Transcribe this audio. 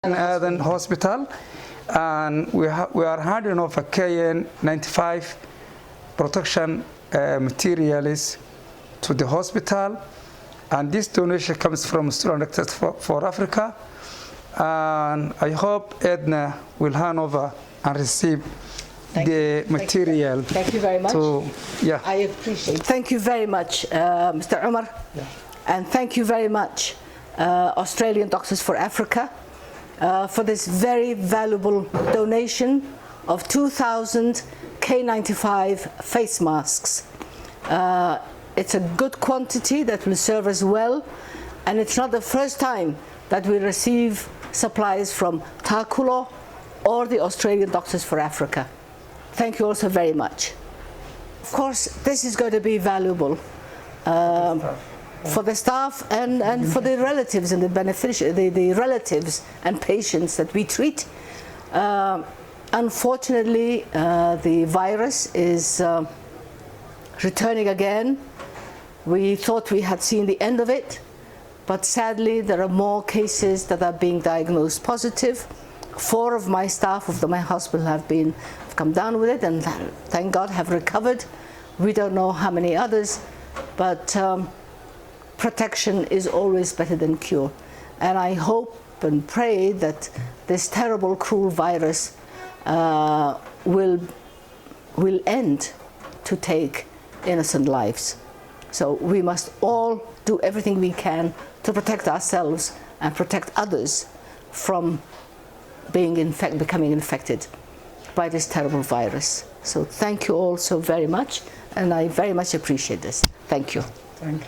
Aden Hospital, and we are handing over KN95 protection materials to the hospital, and this donation comes from Student Doctors for Africa, and I hope Edna will hand over and receive the material. Thank you very much. I appreciate it. Thank you very much, Mr. Umar, and thank you very much, Australian Doctors for Africa, for this very valuable donation of 2,000 K95 face masks. It's a good quantity that will serve us well, and it's not the first time that we receive supplies from Takulo or the Australian Doctors for Africa. Thank you also very much. Of course, this is going to be valuable for the staff and for the relatives and the relatives and patients that we treat. Unfortunately, the virus is returning again. We thought we had seen the end of it, but sadly there are more cases that are being diagnosed positive. 4 of my staff of my hospital have come down with it, and thank God have recovered. We don't know how many others, but protection is always better than cure. And I hope and pray that this terrible, cruel virus will end to take innocent lives. So we must all do everything we can to protect ourselves and protect others from becoming infected by this terrible virus. So thank you all so very much, and I very much appreciate this. Thank you. Thank you.